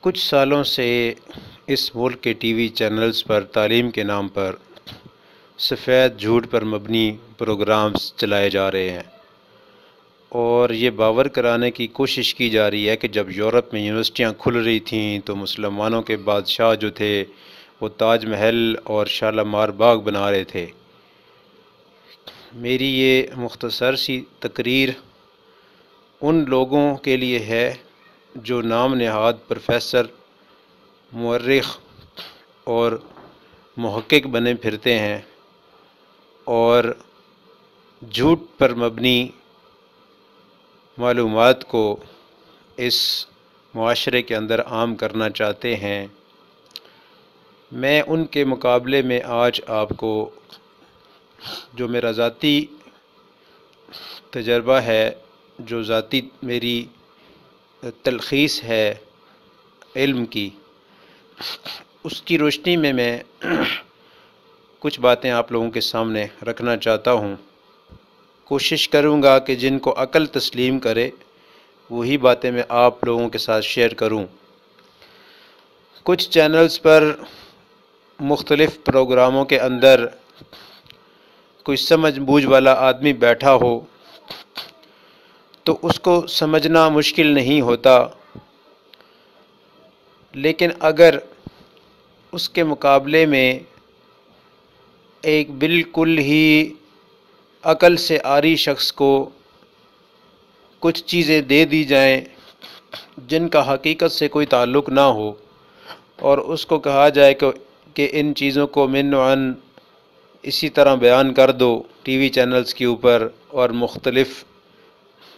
کچھ سالوں سے اس ملک کے ٹی وی چینلز پر تعلیم کے نام پر سفید جھوٹ پر مبنی پروگرامز چلائے جا رہے ہیں، اور یہ باور کرانے کی کوشش کی جا رہی ہے کہ جب یورپ میں یونیورسٹیاں کھل رہی تھیں تو مسلمانوں کے بادشاہ جو تھے وہ تاج محل اور شالیمار باغ بنا رہے تھے۔ میری یہ مختصر سی تقریر ان لوگوں کے لیے ہے جو نام نہاد پروفیسر، مورخ اور محقق بنے پھرتے ہیں اور جھوٹ پر مبنی معلومات کو اس معاشرے کے اندر عام کرنا چاہتے ہیں۔ میں ان کے مقابلے میں آج آپ کو جو میرا ذاتی تجربہ ہے، جو ذاتی میری تلخیص ہے علم کی، اس کی روشنی میں کچھ باتیں آپ لوگوں کے سامنے رکھنا چاہتا ہوں۔ کوشش کروں گا کہ جن کو عقل تسلیم کرے وہی باتیں میں آپ لوگوں کے ساتھ شیئر کروں۔ کچھ چینلز پر مختلف پروگراموں کے اندر کوئی سمجھ بوجھ والا آدمی بیٹھا ہو تو اس کو سمجھنا مشکل نہیں ہوتا، لیکن اگر اس کے مقابلے میں ایک بالکل ہی عقل سے عاری شخص کو کچھ چیزیں دے دی جائیں جن کا حقیقت سے کوئی تعلق نہ ہو، اور اس کو کہا جائے کہ ان چیزوں کو من و عن اسی طرح بیان کر دو ٹی وی چینلز کے اوپر، اور مختلف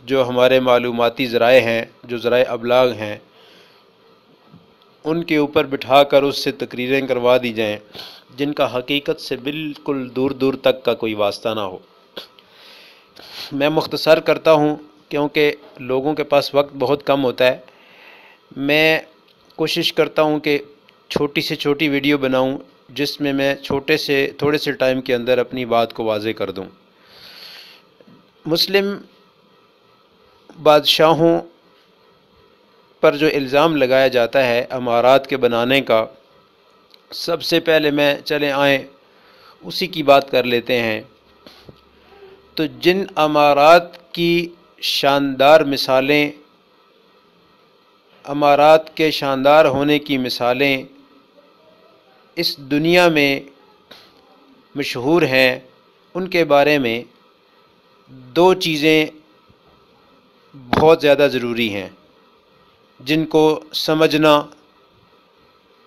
جو ہمارے معلوماتی ذرائع ہیں، جو ذرائع ابلاغ ہیں، ان کے اوپر بٹھا کر اس سے تقریریں کروا دی جائیں جن کا حقیقت سے بالکل دور دور تک کا کوئی واسطہ نہ ہو۔ میں مختصر کرتا ہوں کیونکہ لوگوں کے پاس وقت بہت کم ہوتا ہے۔ میں کوشش کرتا ہوں کہ چھوٹی سے چھوٹی ویڈیو بناؤں جس میں تھوڑے سے ٹائم کے اندر اپنی بات کو واضح کر دوں۔ مسلم بادشاہوں پر جو الزام لگایا جاتا ہے امارات کے بنانے کا، سب سے پہلے میں چلے آئیں اسی کی بات کر لیتے ہیں۔ تو جن امارات کی شاندار مثالیں، امارات کے شاندار ہونے کی مثالیں اس دنیا میں مشہور ہیں، ان کے بارے میں دو چیزیں بہت زیادہ ضروری ہیں جن کو سمجھنا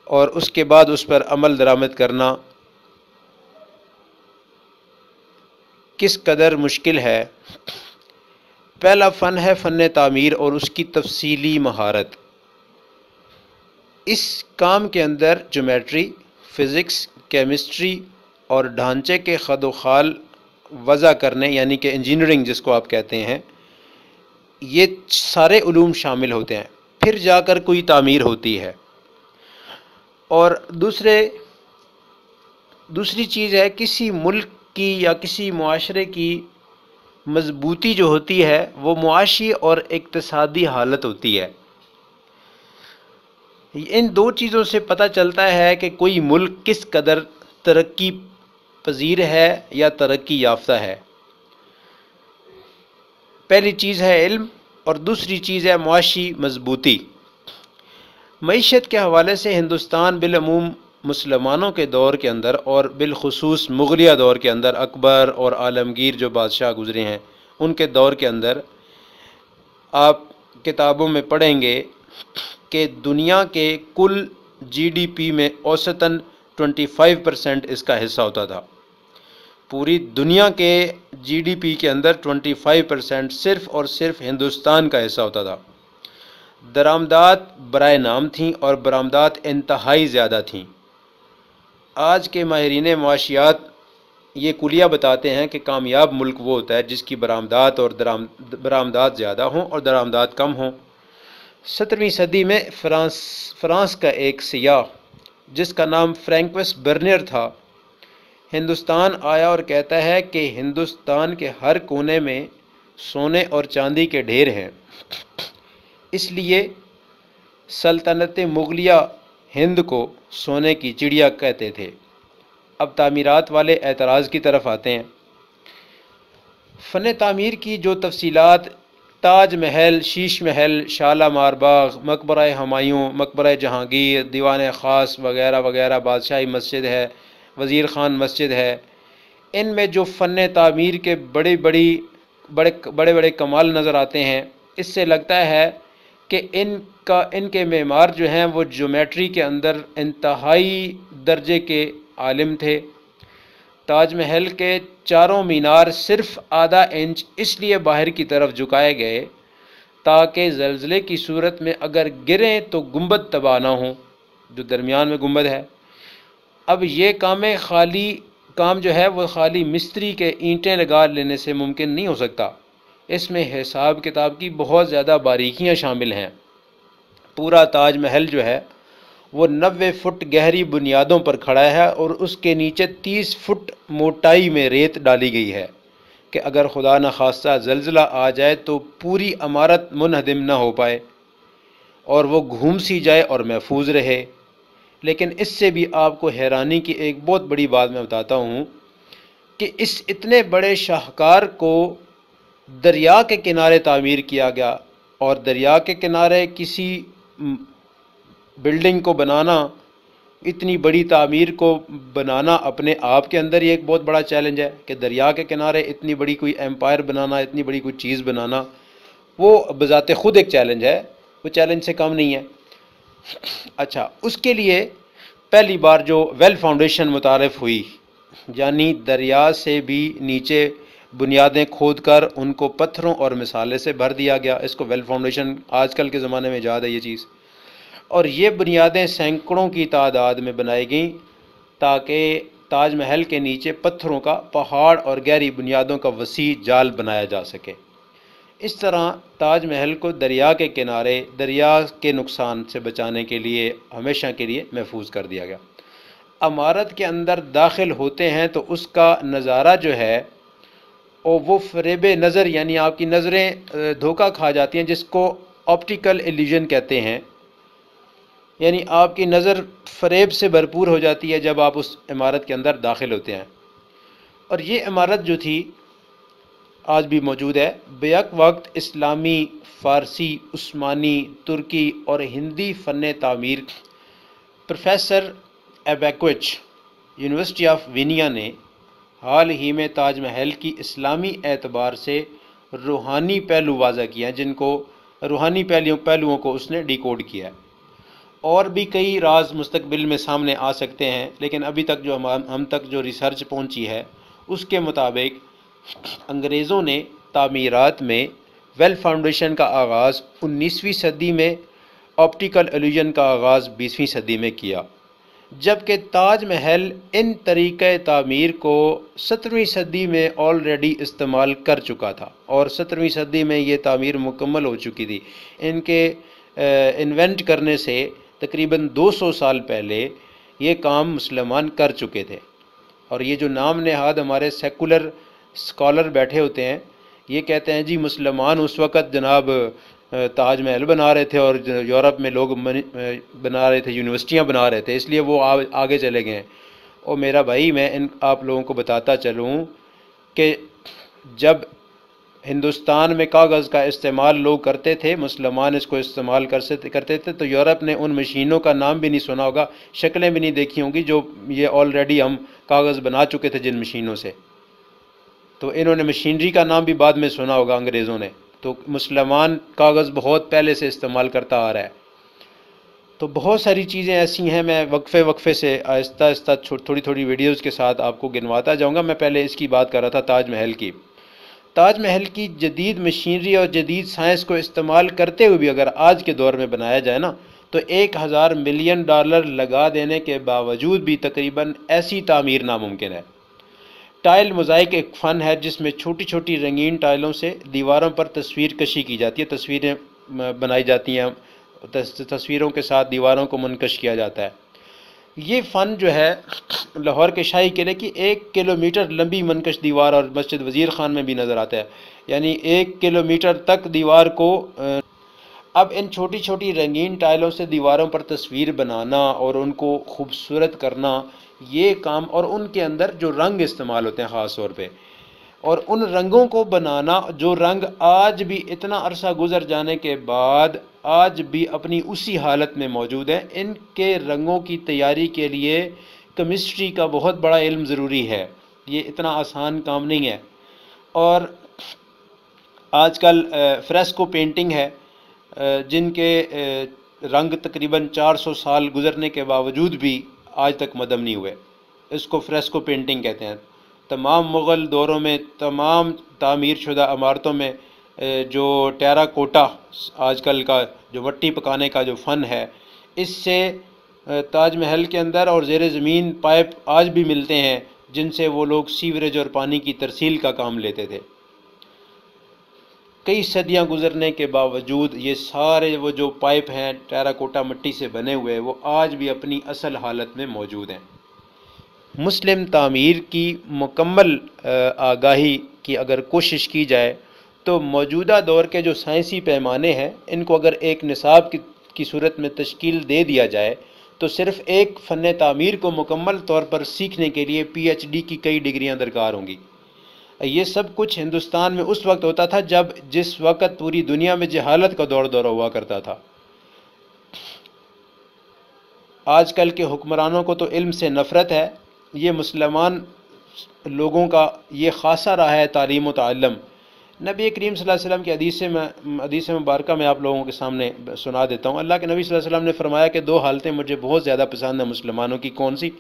اور اس کے بعد اس پر عمل درآمد کرنا کس قدر مشکل ہے۔ پہلا فن ہے فن تعمیر اور اس کی تفصیلی مہارت۔ اس کام کے اندر جیومیٹری، فزکس، کیمسٹری اور ڈھانچے کے خد و خال وضع کرنے، یعنی کہ انجینئرنگ جس کو آپ کہتے ہیں، یہ سارے علوم شامل ہوتے ہیں، پھر جا کر کوئی تعمیر ہوتی ہے۔ اور دوسری چیز ہے کسی ملک کی یا کسی معاشرے کی مضبوطی جو ہوتی ہے وہ معاشی اور اقتصادی حالت ہوتی ہے۔ ان دو چیزوں سے پتہ چلتا ہے کہ کوئی ملک کس قدر ترقی پذیر ہے یا ترقی یافتہ ہے۔ پہلی چیز ہے علم اور دوسری چیز ہے معاشی مضبوطی۔ معیشت کے حوالے سے ہندوستان بالعموم مسلمانوں کے دور کے اندر اور بالخصوص مغلیہ دور کے اندر، اکبر اور عالمگیر جو بادشاہ گزرے ہیں ان کے دور کے اندر، آپ کتابوں میں پڑھیں گے کہ دنیا کے کل جی ڈی پی میں اوسطاً 25% اس کا حصہ ہوتا تھا۔ پوری دنیا کے جی ڈی پی کے اندر 25% صرف اور صرف ہندوستان کا حصہ ہوتا تھا۔ درآمدات برائے نام تھیں اور برآمدات انتہائی زیادہ تھیں۔ آج کے ماہرین معاشیات یہ کلیہ بتاتے ہیں کہ کامیاب ملک وہ ہوتا ہے جس کی برآمدات زیادہ ہوں اور درآمدات کم ہوں۔ 17ویں صدی میں فرانس کا ایک سیاح جس کا نام فرینکوس برنر تھا، ہندوستان آیا اور کہتا ہے کہ ہندوستان کے ہر کونے میں سونے اور چاندی کے ڈھیر ہیں، اس لیے سلطنت مغلیہ ہند کو سونے کی چڑیا کہتے تھے۔ اب تعمیرات والے اعتراض کی طرف آتے ہیں۔ فن تعمیر کی جو تفصیلات تاج محل، شیش محل، شالامار باغ، مقبرہ ہمایوں، مقبرہ جہانگیر، دیوان خاص وغیرہ وغیرہ، بادشاہی مسجد ہے، وزیر خان مسجد ہے، ان میں جو فن تعمیر کے بڑے بڑے کمال نظر آتے ہیں، اس سے لگتا ہے کہ ان کے معمار جو ہیں وہ جیومیٹری کے اندر انتہائی درجے کے عالم تھے۔ تاج محل کے چاروں مینار صرف آدھا انچ اس لیے باہر کی طرف جھکائے گئے تاکہ زلزلے کی صورت میں اگر گریں تو گنبد تباہ نہ ہوں، جو درمیان میں گنبد ہے۔ اب یہ کام جو ہے وہ خالی مستری کے اینٹیں لگا لینے سے ممکن نہیں ہو سکتا، اس میں حساب کتاب کی بہت زیادہ باریکیاں شامل ہیں۔ پورا تاج محل جو ہے وہ 90 فٹ گہری بنیادوں پر کھڑا ہے اور اس کے نیچے 30 فٹ موٹائی میں ریت ڈالی گئی ہے کہ اگر خدا نخواستہ زلزلہ آ جائے تو پوری عمارت منہدم نہ ہو پائے اور وہ گھوم سی جائے اور محفوظ رہے۔ لیکن اس سے بھی آپ کو حیرانی کی ایک بہت بڑی بات میں بتاتا ہوں کہ اس اتنے بڑے شاہکار کو دریا کے کنارے تعمیر کیا گیا، اور دریا کے کنارے کسی بلڈنگ کو بنانا، اتنی بڑی تعمیر کو بنانا اپنے آپ کے اندر ہی ایک بہت بڑا چیلنج ہے کہ دریا کے کنارے اتنی بڑی کوئی ایمپائر بنانا، اتنی بڑی کوئی چیز بنانا، وہ بذات خود ایک چیلنج ہے، وہ چیلنج سے کم نہیں ہے۔ اچھا، اس کے لیے پہلی بار جو ویل فاؤنڈیشن متعارف ہوئی، یعنی دریا سے بھی نیچے بنیادیں کھود کر ان کو پتھروں اور مسالے سے بھر دیا گیا، اس کو ویل فاؤنڈیشن آج کل کے زمانے میں ایجاد ہے یہ چیز، اور یہ بنیادیں سینکڑوں کی تعداد میں بنائی گئیں تاکہ تاج محل کے نیچے پتھروں کا پہاڑ اور گہری بنیادوں کا وسیع جال بنایا جا سکے۔ اس طرح تاج محل کو دریا کے کنارے دریا کے نقصان سے بچانے کے لیے ہمیشہ کے لیے محفوظ کر دیا گیا۔ عمارت کے اندر داخل ہوتے ہیں تو اس کا نظارہ جو ہے وہ فریب نظر، یعنی آپ کی نظریں دھوکہ کھا جاتی ہیں، جس کو آپٹیکل ایلیوژن کہتے ہیں، یعنی آپ کی نظر فریب سے بھرپور ہو جاتی ہے جب آپ اس عمارت کے اندر داخل ہوتے ہیں۔ اور یہ عمارت جو تھی آج بھی موجود ہے، بیک وقت اسلامی، فارسی، عثمانی، ترکی اور ہندی فن تعمیر۔ پروفیسر ایبیکوچ یونیورسٹی آف وینیا نے حال ہی میں تاج محل کی اسلامی اعتبار سے روحانی پہلو واضح کیا ہیں، جن کو روحانی پہلوؤں کو اس نے ڈیکوڈ کیا ہے۔ اور بھی کئی راز مستقبل میں سامنے آ سکتے ہیں، لیکن ابھی تک جو ہم تک جو ریسرچ پہنچی ہے اس کے مطابق انگریزوں نے تعمیرات میں ویل فاؤنڈیشن کا آغاز 19ویں صدی میں، آپٹیکل ایلیوژن کا آغاز 20ویں صدی میں کیا، جبکہ تاج محل ان طریقہ تعمیر کو 17ویں صدی میں آلریڈی استعمال کر چکا تھا، اور 17ویں صدی میں یہ تعمیر مکمل ہو چکی تھی۔ ان کے انوینٹ کرنے سے تقریباً 200 سال پہلے یہ کام مسلمان کر چکے تھے۔ اور یہ جو نام نہاد ہمارے سیکولر اسکالر بیٹھے ہوتے ہیں، یہ کہتے ہیں جی مسلمان اس وقت جناب تاج محل بنا رہے تھے اور یورپ میں لوگ بنا رہے تھے، یونیورسٹیاں بنا رہے تھے، اس لیے وہ آگے چلے گئے ہیں۔ اور میرا بھائی، میں آپ لوگوں کو بتاتا چلوں کہ جب ہندوستان میں کاغذ کا استعمال لوگ کرتے تھے، مسلمان اس کو استعمال کرتے تھے، تو یورپ نے ان مشینوں کا نام بھی نہیں سنا ہوگا، شکلیں بھی نہیں دیکھی ہوں گی، جو یہ آلریڈی ہم کاغذ بنا چکے تھے جن مشینوں سے۔ تو انہوں نے مشینری کا نام بھی بعد میں سنا ہوگا انگریزوں نے۔ تو مسلمان کاغذ بہت پہلے سے استعمال کرتا آ رہا ہے۔ تو بہت ساری چیزیں ایسی ہیں، میں وقفے سے آہستہ آہستہ تھوڑی تھوڑی ویڈیوز کے ساتھ آپ کو گنواتا جاؤں گا۔ میں پہلے اس کی بات کر رہا تھا تاج محل کی۔ تاج محل کی جدید مشینری اور جدید سائنس کو استعمال کرتے ہوئے بھی اگر آج کے دور میں بنایا جائے نا، تو $1000 ملین لگا دینے کے باوجود بھی تقریباً ایسی تعمیر ناممکن ہے۔ ٹائل موزائک ایک فن ہے جس میں چھوٹی چھوٹی رنگین ٹائلوں سے دیواروں پر تصویر کشی کی جاتی ہے، تصویریں بنائی جاتی ہیں، تصویروں کے ساتھ دیواروں کو منقش کیا جاتا ہے۔ یہ فن جو ہے لاہور کے شاہی قلعے کی 1 کلومیٹر لمبی منقش دیوار اور مسجد وزیر خان میں بھی نظر آتا ہے، یعنی 1 کلومیٹر تک دیوار کو اب ان چھوٹی چھوٹی رنگین ٹائلوں سے دیواروں پر تصویر بنانا اور ان کو خوبصورت کرنا، یہ کام، اور ان کے اندر جو رنگ استعمال ہوتے ہیں خاص طور پہ، اور ان رنگوں کو بنانا، جو رنگ آج بھی اتنا عرصہ گزر جانے کے بعد آج بھی اپنی اسی حالت میں موجود ہیں، ان کے رنگوں کی تیاری کے لیے کیمسٹری کا بہت بڑا علم ضروری ہے، یہ اتنا آسان کام نہیں ہے۔ اور آج کل فریسکو پینٹنگ ہے، جن کے رنگ تقریباً 400 سال گزرنے کے باوجود بھی آج تک مدم نہیں ہوئے، اس کو فریسکو پینٹنگ کہتے ہیں۔ تمام مغل دوروں میں تمام تعمیر شدہ عمارتوں میں جو ٹیرا کوٹا آج کل کا جو مٹی پکانے کا جو فن ہے، اس سے تاج محل کے اندر اور زیر زمین پائپ آج بھی ملتے ہیں، جن سے وہ لوگ سیوریج اور پانی کی ترسیل کا کام لیتے تھے۔ کئی صدیاں گزرنے کے باوجود یہ سارے وہ جو پائپ ہیں ٹیرا کوٹا مٹی سے بنے ہوئے، وہ آج بھی اپنی اصل حالت میں موجود ہیں۔ مسلم تعمیر کی مکمل آگاہی کی اگر کوشش کی جائے تو موجودہ دور کے جو سائنسی پیمانے ہیں، ان کو اگر ایک نصاب کی صورت میں تشکیل دے دیا جائے تو صرف ایک فن تعمیر کو مکمل طور پر سیکھنے کے لیے پی ایچ ڈی کی کئی ڈگریاں درکار ہوں گی۔ یہ سب کچھ ہندوستان میں اس وقت ہوتا تھا جس وقت پوری دنیا میں جہالت کا دور دورہ ہوا کرتا تھا۔ آج کل کے حکمرانوں کو تو علم سے نفرت ہے، یہ مسلمان لوگوں کا یہ خاصہ رہا ہے تعلیم و تعلم۔ نبی کریم صلی اللہ علیہ وسلم کی حدیث مبارکہ میں آپ لوگوں کے سامنے سنا دیتا ہوں۔ اللہ کے نبی صلی اللہ علیہ وسلم نے فرمایا کہ دو حالتیں مجھے بہت زیادہ پسند ہیں مسلمانوں کی۔ کون سی؟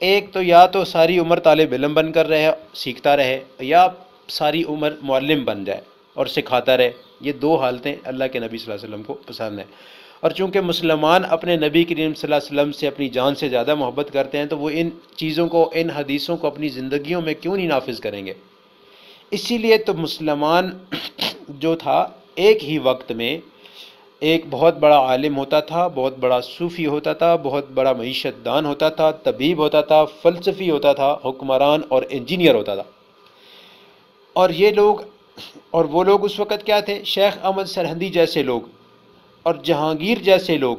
ایک تو یا تو ساری عمر طالب علم بن کر رہے، سیکھتا رہے، یا ساری عمر معلم بن جائے اور سکھاتا رہے۔ یہ دو حالتیں اللہ کے نبی صلی اللہ علیہ وسلم کو پسند ہیں۔ اور چونکہ مسلمان اپنے نبی کریم صلی اللہ علیہ وسلم سے اپنی جان سے زیادہ محبت کرتے ہیں، تو وہ ان چیزوں کو، ان حدیثوں کو اپنی زندگیوں میں کیوں نہیں نافذ کریں گے؟ اسی لیے تو مسلمان جو تھا ایک ہی وقت میں ایک بہت بڑا عالم ہوتا تھا، بہت بڑا صوفی ہوتا تھا، بہت بڑا معیشت دان ہوتا تھا، طبیب ہوتا تھا، فلسفی ہوتا تھا، حکمران اور انجینئر ہوتا تھا۔ اور یہ لوگ اور وہ لوگ اس وقت کیا تھے؟ شیخ احمد سرہندی جیسے لوگ اور جہانگیر جیسے لوگ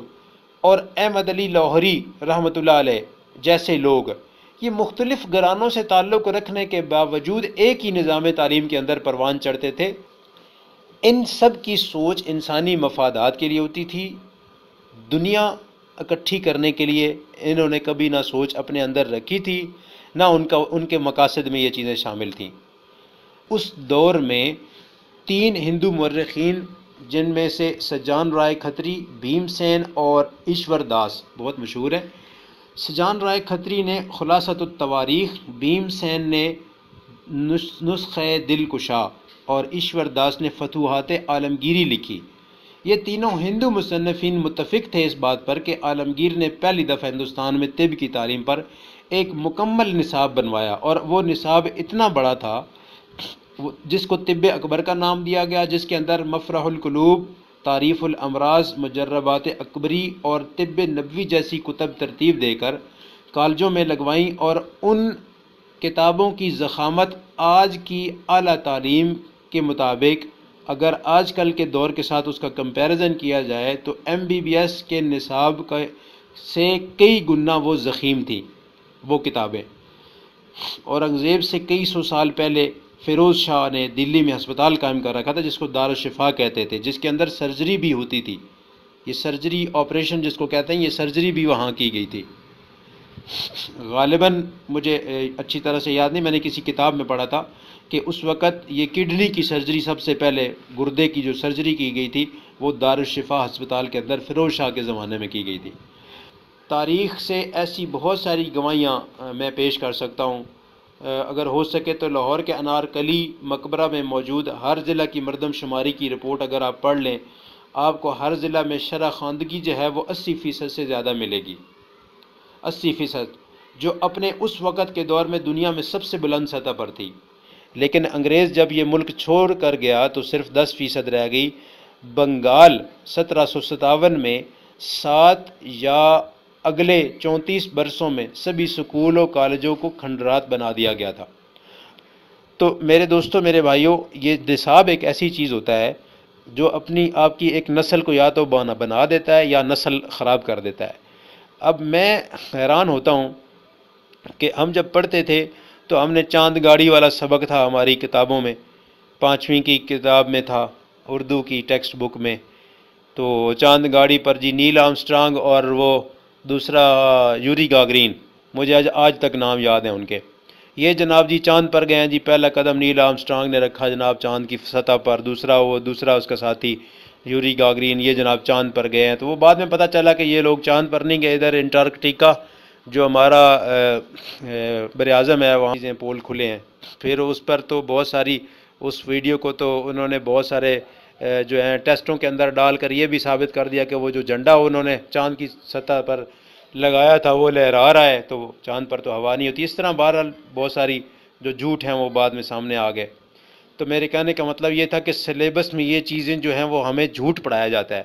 اور احمد علی لاہوری رحمۃ اللہ علیہ جیسے لوگ، یہ مختلف گھرانوں سے تعلق رکھنے کے باوجود ایک ہی نظام تعلیم کے اندر پروان چڑھتے تھے۔ ان سب کی سوچ انسانی مفادات کے لیے ہوتی تھی، دنیا اکٹھی کرنے کے لیے انہوں نے کبھی نہ سوچ اپنے اندر رکھی تھی، نہ ان کے مقاصد میں یہ چیزیں شامل تھیں۔ اس دور میں 3 ہندو مورخین، جن میں سے سجان رائے کھتری، بھیم سین اور ایشور داس بہت مشہور ہیں۔ سجان رائے کھتری نے خلاصۃ التواریخ، بھیم سین نے نسخہ دل کشا اور ایشور داس نے فتوحات عالمگیری لکھی۔ یہ تینوں ہندو مصنفین متفق تھے اس بات پر کہ عالمگیر نے پہلی دفعہ ہندوستان میں طب کی تعلیم پر ایک مکمل نصاب بنوایا، اور وہ نصاب اتنا بڑا تھا جس کو طب اکبر کا نام دیا گیا، جس کے اندر مفرح القلوب، تعریف الامراض، مجربات اکبری اور طب نبوی جیسی کتب ترتیب دے کر کالجوں میں لگوائیں، اور ان کتابوں کی ضخامت آج کی اعلیٰ تعلیم کے مطابق اگر آج کل کے دور کے ساتھ اس کا کمپیریزن کیا جائے تو ایم بی بی ایس کے نصاب سے کئی گنا وہ ضخیم تھی وہ کتابیں۔ اورنگزیب سے کئی سو سال پہلے فیروز شاہ نے دلی میں ہسپتال قائم کر رکھا تھا جس کو دارالشفا کہتے تھے، جس کے اندر سرجری بھی ہوتی تھی۔ یہ سرجری آپریشن جس کو کہتے ہیں، یہ سرجری بھی وہاں کی گئی تھی۔ غالباً مجھے اچھی طرح سے یاد نہیں، میں نے کسی کتاب میں پڑھا تھا کہ اس وقت یہ کڈنی کی سرجری سب سے پہلے، گردے کی جو سرجری کی گئی تھی وہ دارالشفا ہسپتال کے اندر فیروز شاہ کے زمانے میں کی گئی تھی۔ تاریخ سے ایسی بہت ساری گواہیاں میں پیش کر سکتا ہوں۔ اگر ہو سکے تو لاہور کے انارکلی مقبرہ میں موجود ہر ضلع کی مردم شماری کی رپورٹ اگر آپ پڑھ لیں، آپ کو ہر ضلع میں شرح خواندگی جو ہے وہ 80% سے زیادہ ملے گی۔ 80%، جو اپنے اس وقت کے دور میں دنیا میں سب سے بلند سطح پر تھی۔ لیکن انگریز جب یہ ملک چھوڑ کر گیا تو صرف 10% رہ گئی۔ بنگال 1757 میں 7 یا اگلے 34 برسوں میں سبھی سکولوں کالجوں کو کھنڈرات بنا دیا گیا تھا۔ تو میرے دوستوں، میرے بھائیوں، یہ نصاب ایک ایسی چیز ہوتا ہے جو اپنی آپ کی ایک نسل کو یا تو بنا دیتا ہے یا نسل خراب کر دیتا ہے۔ اب میں حیران ہوتا ہوں کہ ہم جب پڑھتے تھے تو ہم نے چاند گاڑی والا سبق تھا ہماری کتابوں میں، 5ویں کی کتاب میں تھا، اردو کی ٹیکسٹ بک میں، تو چاند گاڑی پر جی نیل آرمسٹرانگ اور وہ دوسرا یوری گاگرین، مجھے آج تک نام یاد ہیں ان کے، یہ جناب جی چاند پر گئے ہیں جی، پہلا قدم نیل آرمسٹرانگ نے رکھا جناب چاند کی سطح پر، دوسرا اس کا ساتھی یوری گاگرین، یہ جناب چاند پر گئے ہیں۔ تو وہ بعد میں پتہ چلا کہ یہ لوگ چاند پر نہیں گئے، ادھر انٹارکٹیکا جو ہمارا بر اعظم ہے وہاں چیزیں پول کھلے ہیں۔ پھر اس پر تو بہت ساری، اس ویڈیو کو تو انہوں نے بہت سارے جو ہیں ٹیسٹوں کے اندر ڈال کر یہ بھی ثابت کر دیا کہ وہ جو جھنڈا انہوں نے چاند کی سطح پر لگایا تھا وہ لہرا رہا ہے، تو چاند پر تو ہوا نہیں ہوتی۔ اس طرح بہرحال بہت ساری جو جھوٹ ہیں وہ بعد میں سامنے آ گئے۔ تو میرے کہنے کا مطلب یہ تھا کہ سلیبس میں یہ چیزیں جو ہیں وہ ہمیں جھوٹ پڑھایا جاتا ہے،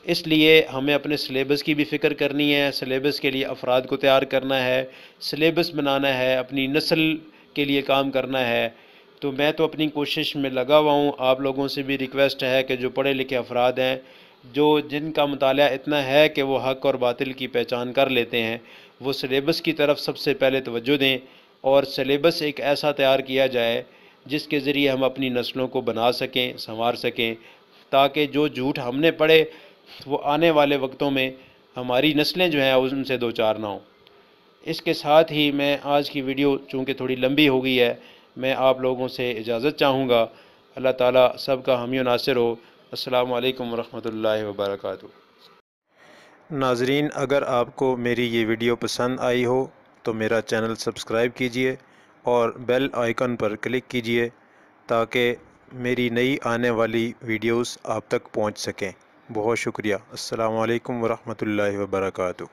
اس لیے ہمیں اپنے سلیبس کی بھی فکر کرنی ہے، سلیبس کے لیے افراد کو تیار کرنا ہے، سلیبس بنانا ہے، اپنی نسل کے لیے کام کرنا ہے۔ تو میں تو اپنی کوشش میں لگا ہوا ہوں، آپ لوگوں سے بھی ریکویسٹ ہے کہ جو پڑھے لکھے افراد ہیں، جن کا مطالعہ اتنا ہے کہ وہ حق اور باطل کی پہچان کر لیتے ہیں، وہ سلیبس کی طرف سب سے پہلے توجہ دیں، اور سلیبس ایک ایسا تیار کیا جائے جس کے ذریعے ہم اپنی نسلوں کو بنا سکیں، سنوار سکیں، تاکہ جو جھوٹ ہم نے پڑھے وہ آنے والے وقتوں میں ہماری نسلیں جو ہیں ان سے دو چار نہ ہوں۔ اس کے ساتھ ہی میں آج کی ویڈیو چونکہ تھوڑی لمبی ہو گئی ہے، میں آپ لوگوں سے اجازت چاہوں گا۔ اللہ تعالیٰ سب کا حامی و ناصر ہو۔ السلام علیکم ورحمۃ اللہ وبرکاتہ۔ ناظرین، اگر آپ کو میری یہ ویڈیو پسند آئی ہو تو میرا چینل سبسکرائب کیجئے اور بیل آئیکن پر کلک کیجئے تاکہ میری نئی آنے والی ویڈیوز آپ تک پہنچ سکیں۔ بہت شکریہ۔ السلام علیکم ورحمۃ اللہ وبرکاتہ۔